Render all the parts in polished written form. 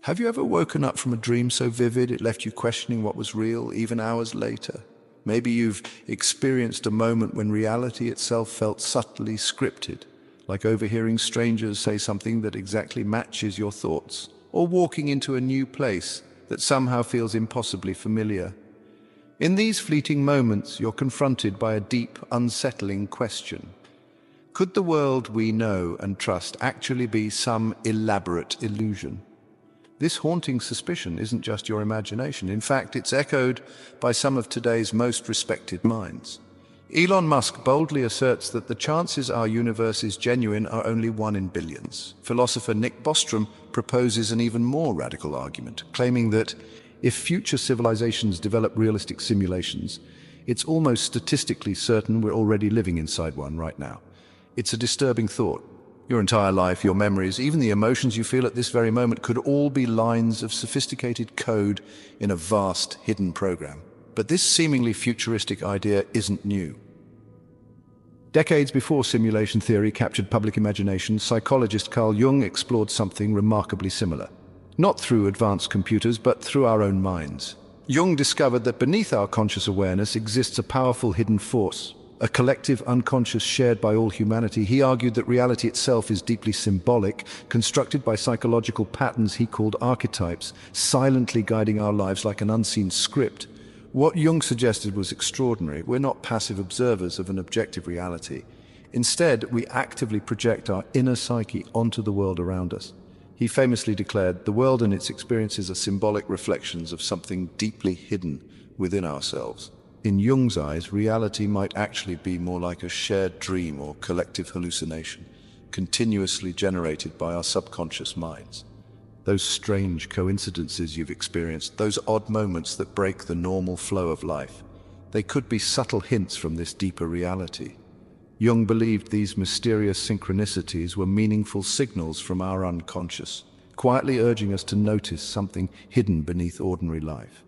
Have you ever woken up from a dream so vivid it left you questioning what was real even hours later? Maybe you've experienced a moment when reality itself felt subtly scripted, like overhearing strangers say something that exactly matches your thoughts, or walking into a new place that somehow feels impossibly familiar. In these fleeting moments, you're confronted by a deep, unsettling question. Could the world we know and trust actually be some elaborate illusion? This haunting suspicion isn't just your imagination. In fact, it's echoed by some of today's most respected minds. Elon Musk boldly asserts that the chances our universe is genuine are only 1 in billions. Philosopher Bostrom proposes an even more radical argument, claiming that if future civilizations develop realistic simulations, it's almost statistically certain we're already living inside one right now. It's a disturbing thought. Your entire life, your memories, even the emotions you feel at this very moment could all be lines of sophisticated code in a vast, hidden program. But this seemingly futuristic idea isn't new. Decades before simulation theory captured public imagination, psychologist Carl Jung explored something remarkably similar. Not through advanced computers, but through our own minds. Jung discovered that beneath our conscious awareness exists a powerful hidden force, a collective unconscious shared by all humanity. He argued that reality itself is deeply symbolic, constructed by psychological patterns he called archetypes, silently guiding our lives like an unseen script. What Jung suggested was extraordinary. We're not passive observers of an objective reality. Instead, we actively project our inner psyche onto the world around us. He famously declared, "The world and its experiences are symbolic reflections of something deeply hidden within ourselves." In Jung's eyes, reality might actually be more like a shared dream or collective hallucination, continuously generated by our subconscious minds. Those strange coincidences you've experienced, those odd moments that break the normal flow of life, they could be subtle hints from this deeper reality. Jung believed these mysterious synchronicities were meaningful signals from our unconscious, quietly urging us to notice something hidden beneath ordinary life.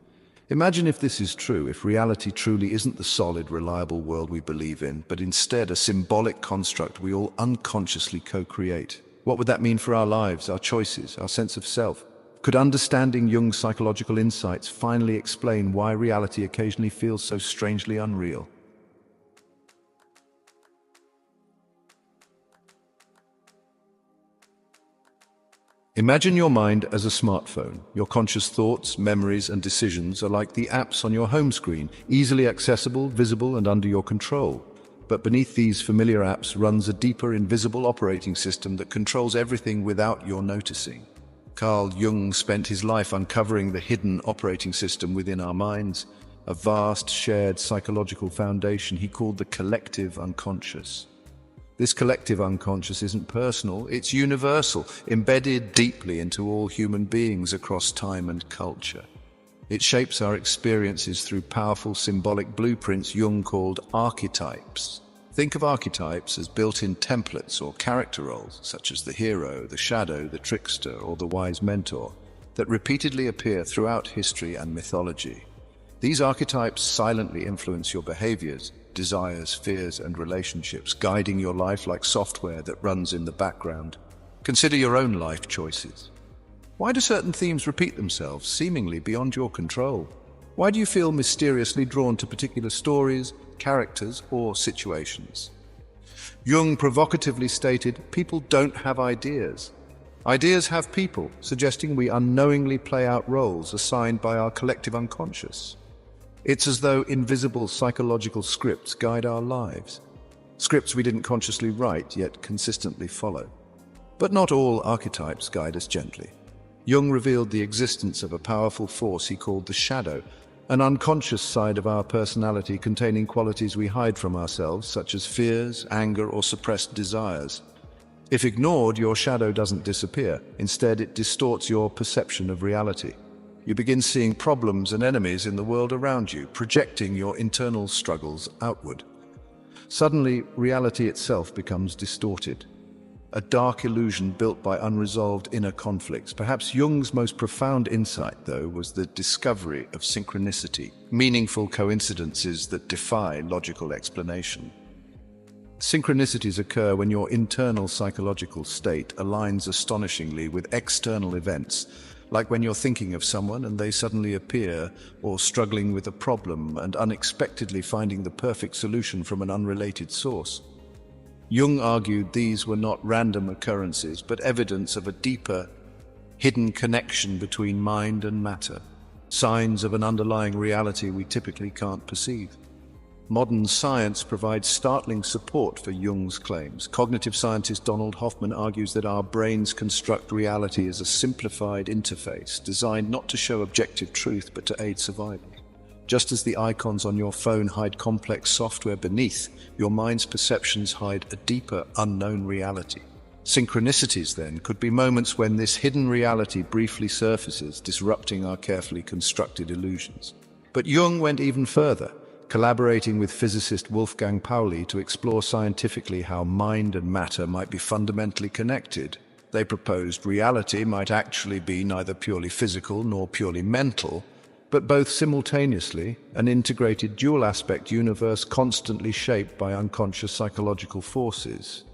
Imagine if this is true, if reality truly isn't the solid, reliable world we believe in, but instead a symbolic construct we all unconsciously co-create. What would that mean for our lives, our choices, our sense of self? Could understanding Jung's psychological insights finally explain why reality occasionally feels so strangely unreal? Imagine your mind as a smartphone. Your conscious thoughts, memories, and decisions are like the apps on your home screen, easily accessible, visible, and under your control. But beneath these familiar apps runs a deeper, invisible operating system that controls everything without your noticing. Carl Jung spent his life uncovering the hidden operating system within our minds, a vast, shared psychological foundation he called the collective unconscious. This collective unconscious isn't personal, it's universal, embedded deeply into all human beings across time and culture. It shapes our experiences through powerful symbolic blueprints Jung called archetypes. Think of archetypes as built-in templates or character roles, such as the hero, the shadow, the trickster, or the wise mentor, that repeatedly appear throughout history and mythology. These archetypes silently influence your behaviors, desires, fears, and relationships, guiding your life like software that runs in the background. Consider your own life choices. Why do certain themes repeat themselves, seemingly beyond your control? Why do you feel mysteriously drawn to particular stories, characters, or situations? Jung provocatively stated, "People don't have ideas. Ideas have people," suggesting we unknowingly play out roles assigned by our collective unconscious. It's as though invisible psychological scripts guide our lives. Scripts we didn't consciously write, yet consistently follow. But not all archetypes guide us gently. Jung revealed the existence of a powerful force he called the shadow, an unconscious side of our personality containing qualities we hide from ourselves, such as fears, anger, or suppressed desires. If ignored, your shadow doesn't disappear. Instead, it distorts your perception of reality. You begin seeing problems and enemies in the world around you, projecting your internal struggles outward. Suddenly, reality itself becomes distorted. A dark illusion built by unresolved inner conflicts. Perhaps Jung's most profound insight, though, was the discovery of synchronicity, meaningful coincidences that defy logical explanation. Synchronicities occur when your internal psychological state aligns astonishingly with external events, like when you're thinking of someone and they suddenly appear, or struggling with a problem and unexpectedly finding the perfect solution from an unrelated source. Jung argued these were not random occurrences, but evidence of a deeper, hidden connection between mind and matter, signs of an underlying reality we typically can't perceive. Modern science provides startling support for Jung's claims. Cognitive scientist Donald Hoffman argues that our brains construct reality as a simplified interface, designed not to show objective truth but to aid survival. Just as the icons on your phone hide complex software beneath, your mind's perceptions hide a deeper, unknown reality. Synchronicities, then, could be moments when this hidden reality briefly surfaces, disrupting our carefully constructed illusions. But Jung went even further, collaborating with physicist Wolfgang Pauli to explore scientifically how mind and matter might be fundamentally connected. They proposed reality might actually be neither purely physical nor purely mental, but both simultaneously, an integrated dual-aspect universe constantly shaped by unconscious psychological forces.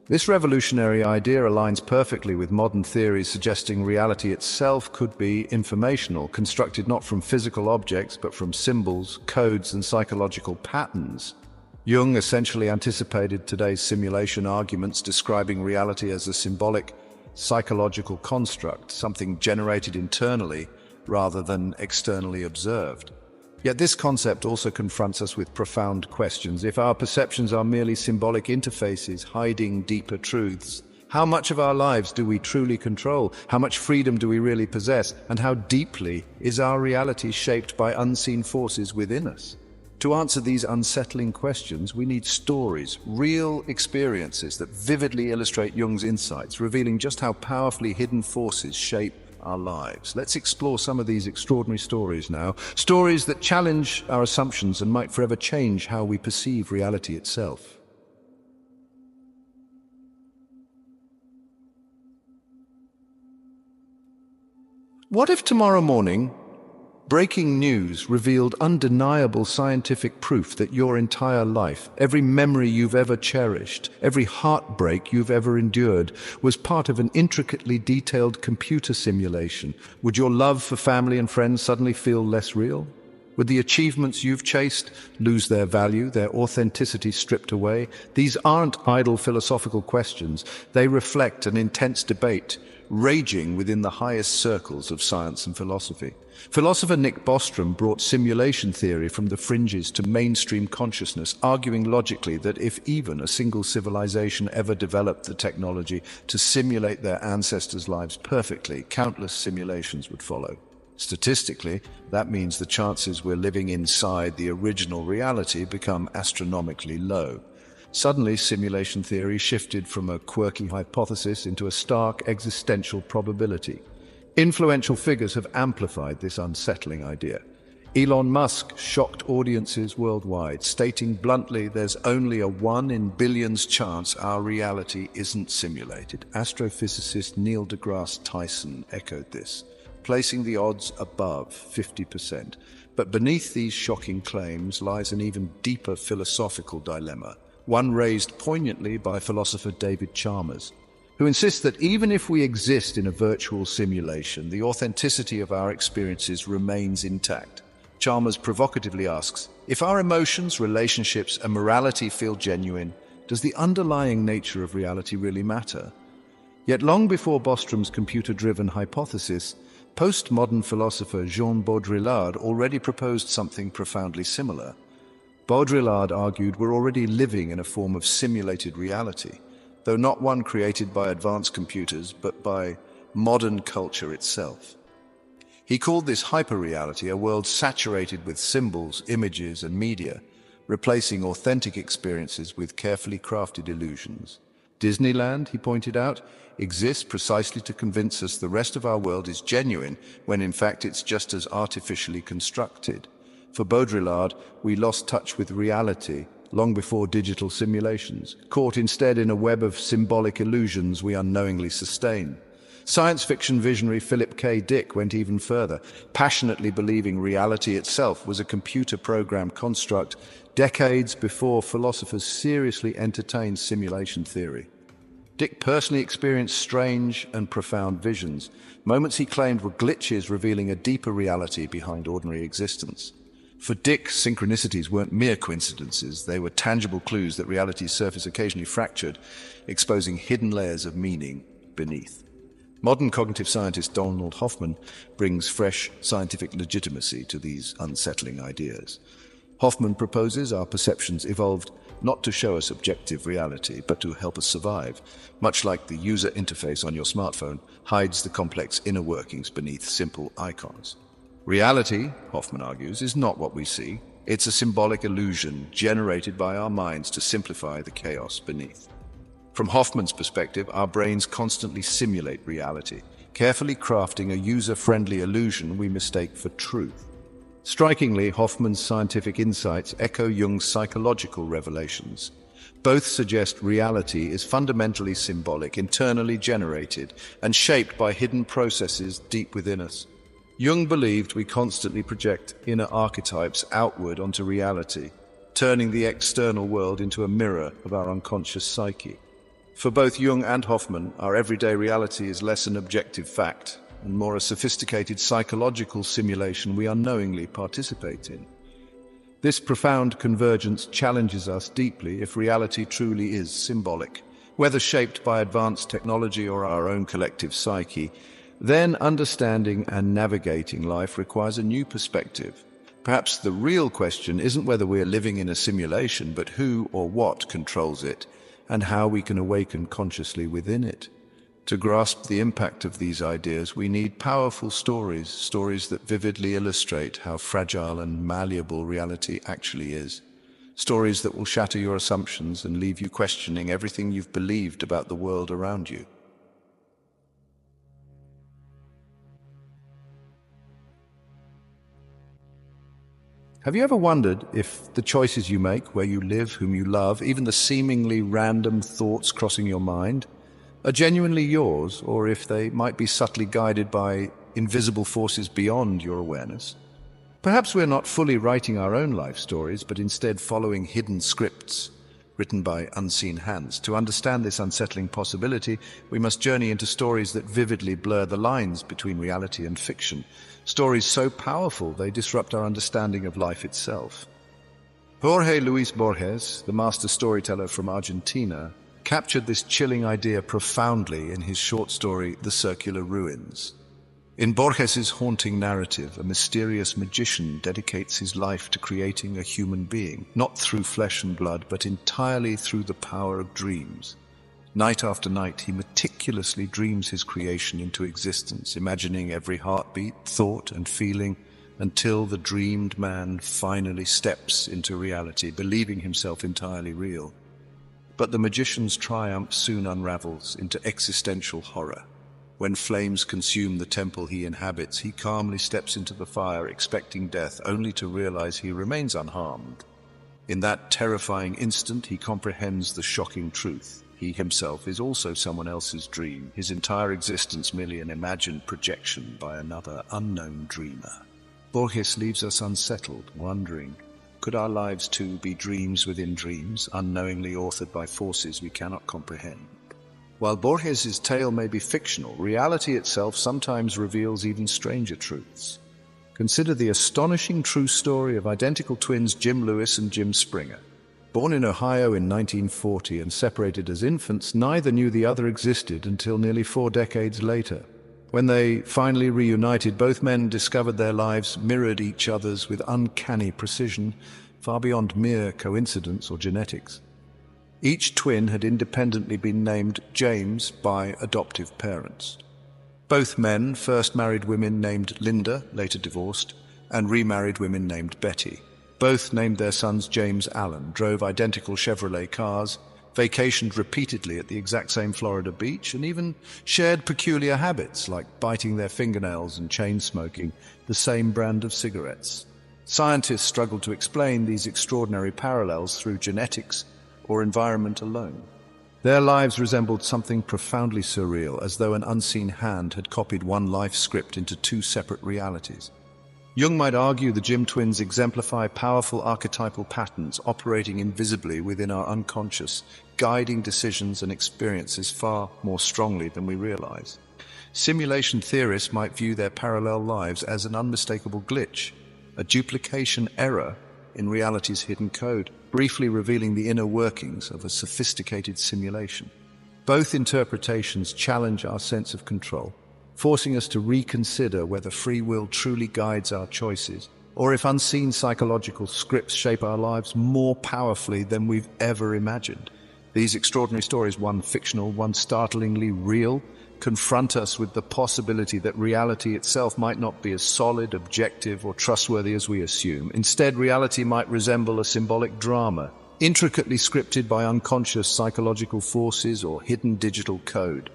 This revolutionary idea aligns perfectly with modern theories suggesting reality itself could be informational, constructed not from physical objects but from symbols, codes, and psychological patterns. Jung essentially anticipated today's simulation arguments, describing reality as a symbolic, psychological construct, something generated internally rather than externally observed. Yet this concept also confronts us with profound questions. If our perceptions are merely symbolic interfaces hiding deeper truths, how much of our lives do we truly control? How much freedom do we really possess? And how deeply is our reality shaped by unseen forces within us? To answer these unsettling questions, we need stories, real experiences that vividly illustrate Jung's insights, revealing just how powerfully hidden forces shape our lives. Let's explore some of these extraordinary stories now. Stories that challenge our assumptions and might forever change how we perceive reality itself. What if tomorrow morning, breaking news revealed undeniable scientific proof that your entire life, every memory you've ever cherished, every heartbreak you've ever endured, was part of an intricately detailed computer simulation? Would your love for family and friends suddenly feel less real? Would the achievements you've chased lose their value, their authenticity stripped away? These aren't idle philosophical questions. They reflect an intense debate raging within the highest circles of science and philosophy. Philosopher Bostrom brought simulation theory from the fringes to mainstream consciousness, arguing logically that if even a single civilization ever developed the technology to simulate their ancestors' lives perfectly, countless simulations would follow. Statistically, that means the chances we're living inside the original reality become astronomically low. Suddenly, simulation theory shifted from a quirky hypothesis into a stark existential probability. Influential figures have amplified this unsettling idea. Elon Musk shocked audiences worldwide, stating bluntly there's only a 1 in billions chance our reality isn't simulated. Astrophysicist Neil deGrasse Tyson echoed this, placing the odds above 50%. But beneath these shocking claims lies an even deeper philosophical dilemma, one raised poignantly by philosopher David Chalmers, who insists that even if we exist in a virtual simulation, the authenticity of our experiences remains intact. Chalmers provocatively asks, if our emotions, relationships, and morality feel genuine, does the underlying nature of reality really matter? Yet long before Bostrom's computer-driven hypothesis, postmodern philosopher Jean Baudrillard already proposed something profoundly similar. Baudrillard argued we're already living in a form of simulated reality, though not one created by advanced computers, but by modern culture itself. He called this hyperreality, a world saturated with symbols, images, and media, replacing authentic experiences with carefully crafted illusions. Disneyland, he pointed out, exists precisely to convince us the rest of our world is genuine, when in fact it's just as artificially constructed. For Baudrillard, we lost touch with reality long before digital simulations, caught instead in a web of symbolic illusions we unknowingly sustain. Science fiction visionary Philip K. Dick went even further, passionately believing reality itself was a computer-programmed construct decades before philosophers seriously entertained simulation theory. Dick personally experienced strange and profound visions, moments he claimed were glitches revealing a deeper reality behind ordinary existence. For Dick, synchronicities weren't mere coincidences, they were tangible clues that reality's surface occasionally fractured, exposing hidden layers of meaning beneath. Modern cognitive scientist Donald Hoffman brings fresh scientific legitimacy to these unsettling ideas. Hoffman proposes our perceptions evolved not to show us objective reality, but to help us survive, much like the user interface on your smartphone hides the complex inner workings beneath simple icons. Reality, Hoffman argues, is not what we see. It's a symbolic illusion generated by our minds to simplify the chaos beneath. From Hoffman's perspective, our brains constantly simulate reality, carefully crafting a user-friendly illusion we mistake for truth. Strikingly, Hoffman's scientific insights echo Jung's psychological revelations. Both suggest reality is fundamentally symbolic, internally generated, and shaped by hidden processes deep within us. Jung believed we constantly project inner archetypes outward onto reality, turning the external world into a mirror of our unconscious psyche. For both Jung and Hoffman, our everyday reality is less an objective fact and more a sophisticated psychological simulation we unknowingly participate in. This profound convergence challenges us deeply if reality truly is symbolic. Whether shaped by advanced technology or our own collective psyche, then understanding and navigating life requires a new perspective. Perhaps the real question isn't whether we're living in a simulation, but who or what controls it, and how we can awaken consciously within it. To grasp the impact of these ideas, we need powerful stories that vividly illustrate how fragile and malleable reality actually is. Stories that will shatter your assumptions and leave you questioning everything you've believed about the world around you. Have you ever wondered if the choices you make, where you live, whom you love, even the seemingly random thoughts crossing your mind, are genuinely yours, or if they might be subtly guided by invisible forces beyond your awareness? Perhaps we're not fully writing our own life stories, but instead following hidden scripts written by unseen hands. To understand this unsettling possibility, we must journey into stories that vividly blur the lines between reality and fiction, stories so powerful they disrupt our understanding of life itself. Jorge Luis Borges, the master storyteller from Argentina, captured this chilling idea profoundly in his short story, The Circular Ruins. In Borges's haunting narrative, a mysterious magician dedicates his life to creating a human being, not through flesh and blood, but entirely through the power of dreams. Night after night, he meticulously dreams his creation into existence, imagining every heartbeat, thought, and feeling, until the dreamed man finally steps into reality, believing himself entirely real. But the magician's triumph soon unravels into existential horror. When flames consume the temple he inhabits, he calmly steps into the fire, expecting death, only to realize he remains unharmed. In that terrifying instant, he comprehends the shocking truth. He himself is also someone else's dream, his entire existence merely an imagined projection by another unknown dreamer. Borges leaves us unsettled, wondering, could our lives too be dreams within dreams, unknowingly authored by forces we cannot comprehend? While Borges's tale may be fictional, reality itself sometimes reveals even stranger truths. Consider the astonishing true story of identical twins Jim Lewis and Jim Springer. Born in Ohio in 1940 and separated as infants, neither knew the other existed until nearly 4 decades later. When they finally reunited, both men discovered their lives mirrored each other's with uncanny precision, far beyond mere coincidence or genetics. Each twin had independently been named James by adoptive parents. Both men first married women named Linda, later divorced, and remarried women named Betty. Both named their sons James Allen, drove identical Chevrolet cars, vacationed repeatedly at the exact same Florida beach, and even shared peculiar habits like biting their fingernails and chain-smoking the same brand of cigarettes. Scientists struggled to explain these extraordinary parallels through genetics or environment alone. Their lives resembled something profoundly surreal, as though an unseen hand had copied one life script into 2 separate realities. Jung might argue the Jim twins exemplify powerful archetypal patterns operating invisibly within our unconscious, guiding decisions and experiences far more strongly than we realize. Simulation theorists might view their parallel lives as an unmistakable glitch, a duplication error in reality's hidden code, briefly revealing the inner workings of a sophisticated simulation. Both interpretations challenge our sense of control, forcing us to reconsider whether free will truly guides our choices, or if unseen psychological scripts shape our lives more powerfully than we've ever imagined. These extraordinary stories, one fictional, one startlingly real, confront us with the possibility that reality itself might not be as solid, objective, or trustworthy as we assume. Instead, reality might resemble a symbolic drama, intricately scripted by unconscious psychological forces or hidden digital code.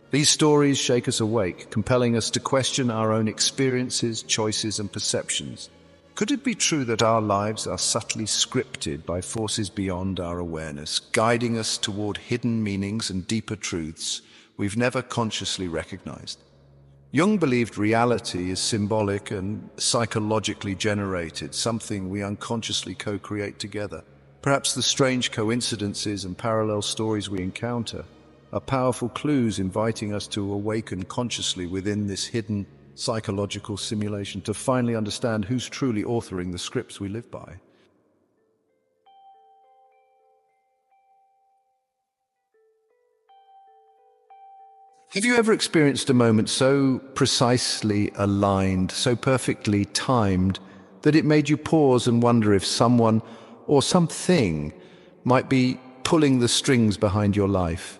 These stories shake us awake, compelling us to question our own experiences, choices, and perceptions. Could it be true that our lives are subtly scripted by forces beyond our awareness, guiding us toward hidden meanings and deeper truths we've never consciously recognized? Jung believed reality is symbolic and psychologically generated, something we unconsciously co-create together. Perhaps the strange coincidences and parallel stories we encounter are powerful clues inviting us to awaken consciously within this hidden psychological simulation to finally understand who's truly authoring the scripts we live by. Have you ever experienced a moment so precisely aligned, so perfectly timed, that it made you pause and wonder if someone or something might be pulling the strings behind your life?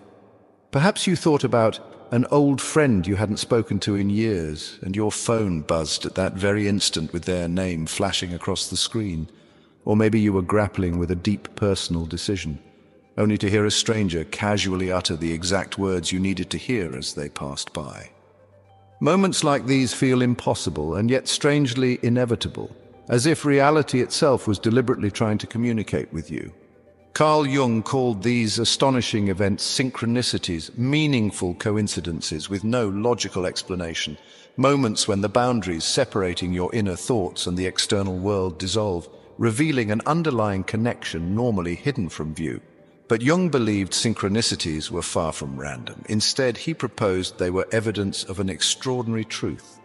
Perhaps you thought about an old friend you hadn't spoken to in years, and your phone buzzed at that very instant with their name flashing across the screen. Or maybe you were grappling with a deep personal decision, only to hear a stranger casually utter the exact words you needed to hear as they passed by. Moments like these feel impossible and yet strangely inevitable, as if reality itself was deliberately trying to communicate with you. Carl Jung called these astonishing events synchronicities, meaningful coincidences with no logical explanation, moments when the boundaries separating your inner thoughts and the external world dissolve, revealing an underlying connection normally hidden from view. But Jung believed synchronicities were far from random. Instead, he proposed they were evidence of an extraordinary truth: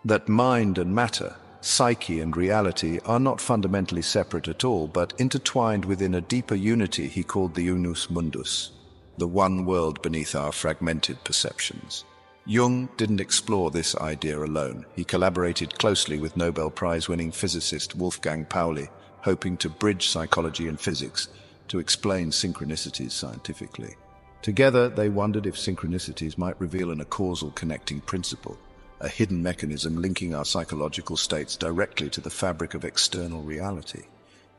that mind and matter, psyche and reality are not fundamentally separate at all, but intertwined within a deeper unity he called the unus mundus, the one world beneath our fragmented perceptions. Jung didn't explore this idea alone. He collaborated closely with Nobel Prize-winning physicist Wolfgang Pauli, hoping to bridge psychology and physics to explain synchronicities scientifically. Together, they wondered if synchronicities might reveal a causal connecting principle, a hidden mechanism linking our psychological states directly to the fabric of external reality.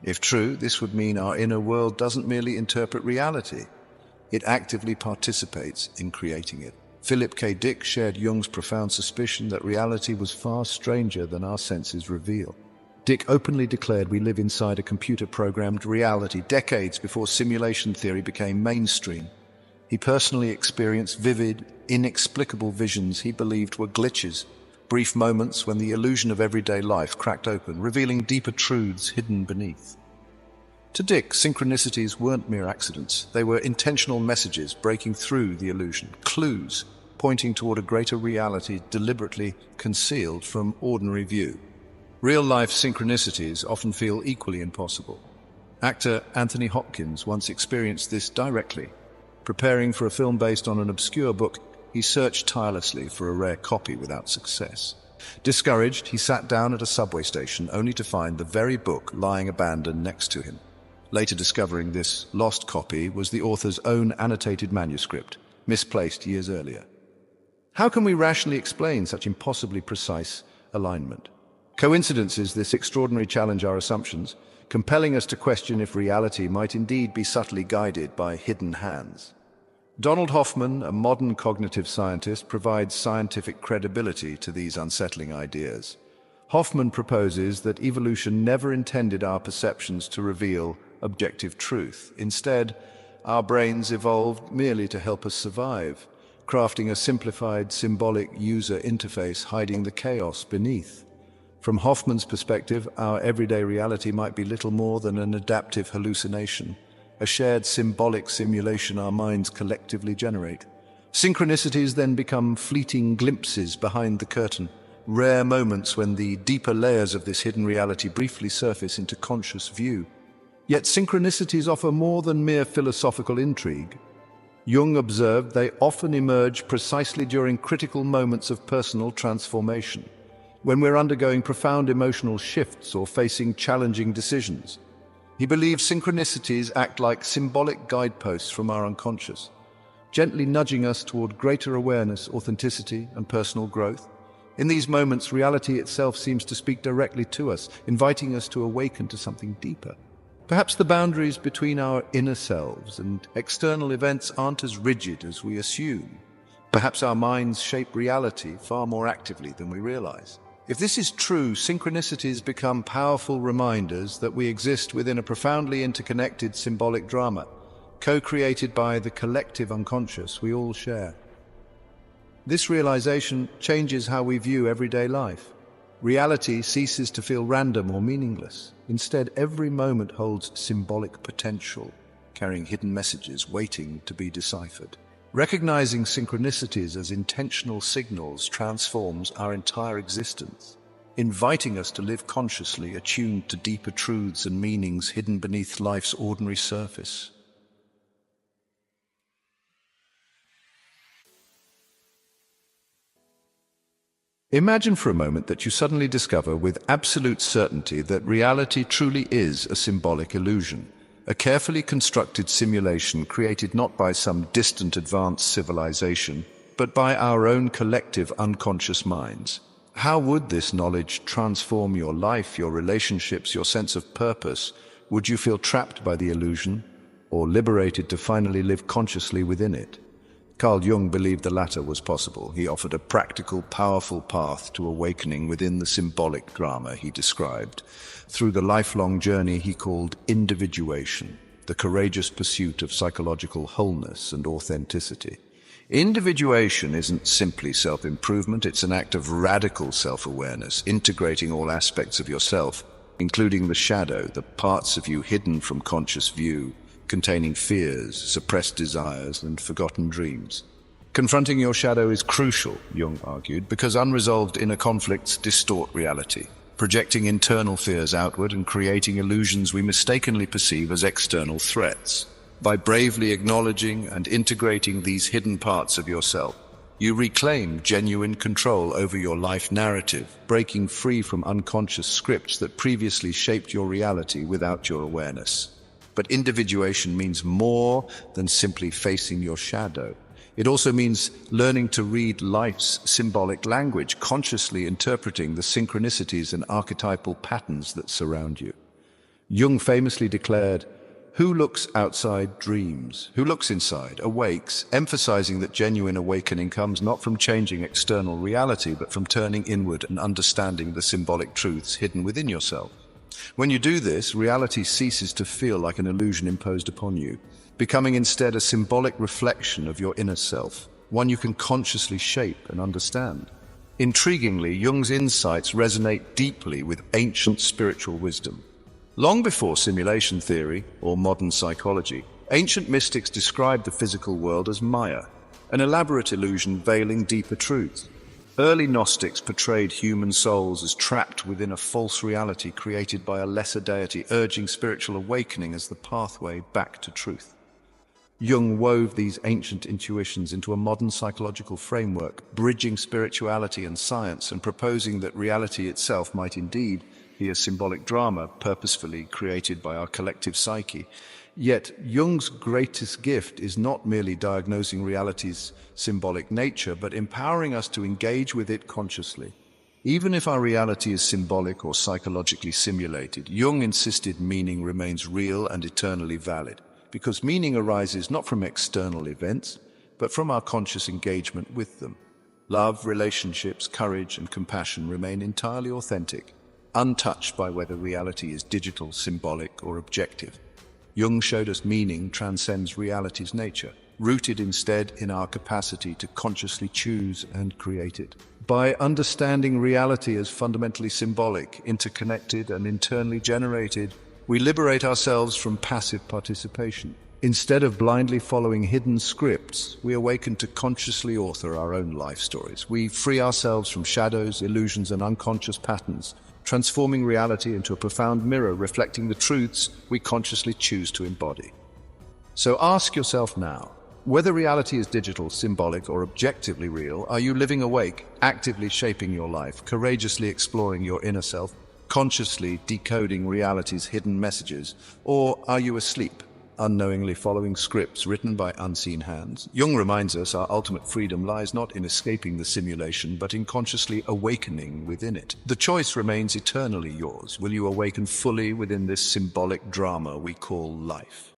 If true, this would mean our inner world doesn't merely interpret reality, it actively participates in creating it. Philip K. Dick shared Jung's profound suspicion that reality was far stranger than our senses reveal. Dick openly declared we live inside a computer-programmed reality decades before simulation theory became mainstream. He personally experienced vivid, inexplicable visions he believed were glitches, brief moments when the illusion of everyday life cracked open, revealing deeper truths hidden beneath. To Dick, synchronicities weren't mere accidents. They were intentional messages breaking through the illusion, clues pointing toward a greater reality deliberately concealed from ordinary view. Real-life synchronicities often feel equally impossible. Actor Anthony Hopkins once experienced this directly. Preparing for a film based on an obscure book, he searched tirelessly for a rare copy without success. Discouraged, he sat down at a subway station only to find the very book lying abandoned next to him. Later discovering this lost copy was the author's own annotated manuscript, misplaced years earlier. How can we rationally explain such impossibly precise alignment? Coincidences this extraordinary challenge our assumptions, compelling us to question if reality might indeed be subtly guided by hidden hands. Donald Hoffman, a modern cognitive scientist, provides scientific credibility to these unsettling ideas. Hoffman proposes that evolution never intended our perceptions to reveal objective truth. Instead, our brains evolved merely to help us survive, crafting a simplified, symbolic user interface hiding the chaos beneath. From Hoffman's perspective, our everyday reality might be little more than an adaptive hallucination, a shared symbolic simulation our minds collectively generate. Synchronicities then become fleeting glimpses behind the curtain, rare moments when the deeper layers of this hidden reality briefly surface into conscious view. Yet synchronicities offer more than mere philosophical intrigue. Jung observed they often emerge precisely during critical moments of personal transformation, when we're undergoing profound emotional shifts or facing challenging decisions. He believed synchronicities act like symbolic guideposts from our unconscious, gently nudging us toward greater awareness, authenticity, and personal growth. In these moments, reality itself seems to speak directly to us, inviting us to awaken to something deeper. Perhaps the boundaries between our inner selves and external events aren't as rigid as we assume. Perhaps our minds shape reality far more actively than we realize. If this is true, synchronicities become powerful reminders that we exist within a profoundly interconnected symbolic drama, co-created by the collective unconscious we all share. This realization changes how we view everyday life. Reality ceases to feel random or meaningless. Instead, every moment holds symbolic potential, carrying hidden messages waiting to be deciphered. Recognizing synchronicities as intentional signals transforms our entire existence, inviting us to live consciously, attuned to deeper truths and meanings hidden beneath life's ordinary surface. Imagine for a moment that you suddenly discover with absolute certainty that reality truly is a symbolic illusion, a carefully constructed simulation created not by some distant advanced civilization, but by our own collective unconscious minds. How would this knowledge transform your life, your relationships, your sense of purpose? Would you feel trapped by the illusion, or liberated to finally live consciously within it? Carl Jung believed the latter was possible. He offered a practical, powerful path to awakening within the symbolic drama he described, through the lifelong journey he called individuation, the courageous pursuit of psychological wholeness and authenticity. Individuation isn't simply self-improvement, it's an act of radical self-awareness, integrating all aspects of yourself, including the shadow, the parts of you hidden from conscious view, containing fears, suppressed desires, and forgotten dreams. Confronting your shadow is crucial, Jung argued, because unresolved inner conflicts distort reality, projecting internal fears outward and creating illusions we mistakenly perceive as external threats. By bravely acknowledging and integrating these hidden parts of yourself, you reclaim genuine control over your life narrative, breaking free from unconscious scripts that previously shaped your reality without your awareness. But individuation means more than simply facing your shadow. It also means learning to read life's symbolic language, consciously interpreting the synchronicities and archetypal patterns that surround you. Jung famously declared, "Who looks outside dreams, who looks inside awakes," emphasizing that genuine awakening comes not from changing external reality, but from turning inward and understanding the symbolic truths hidden within yourself. When you do this, reality ceases to feel like an illusion imposed upon you, becoming instead a symbolic reflection of your inner self, one you can consciously shape and understand. Intriguingly, Jung's insights resonate deeply with ancient spiritual wisdom. Long before simulation theory or modern psychology, ancient mystics described the physical world as Maya, an elaborate illusion veiling deeper truths. Early Gnostics portrayed human souls as trapped within a false reality created by a lesser deity, urging spiritual awakening as the pathway back to truth. Jung wove these ancient intuitions into a modern psychological framework, bridging spirituality and science and proposing that reality itself might indeed be a symbolic drama purposefully created by our collective psyche. Yet, Jung's greatest gift is not merely diagnosing reality's symbolic nature, but empowering us to engage with it consciously. Even if our reality is symbolic or psychologically simulated, Jung insisted meaning remains real and eternally valid, because meaning arises not from external events, but from our conscious engagement with them. Love, relationships, courage, and compassion remain entirely authentic, untouched by whether reality is digital, symbolic, or objective. Jung showed us meaning transcends reality's nature, rooted instead in our capacity to consciously choose and create it. By understanding reality as fundamentally symbolic, interconnected, and internally generated, we liberate ourselves from passive participation. Instead of blindly following hidden scripts, we awaken to consciously author our own life stories. We free ourselves from shadows, illusions, and unconscious patterns, transforming reality into a profound mirror reflecting the truths we consciously choose to embody. So ask yourself now, whether reality is digital, symbolic, or objectively real, are you living awake, actively shaping your life, courageously exploring your inner self, consciously decoding reality's hidden messages, or are you asleep, unknowingly following scripts written by unseen hands? Jung reminds us our ultimate freedom lies not in escaping the simulation, but in consciously awakening within it. The choice remains eternally yours. Will you awaken fully within this symbolic drama we call life?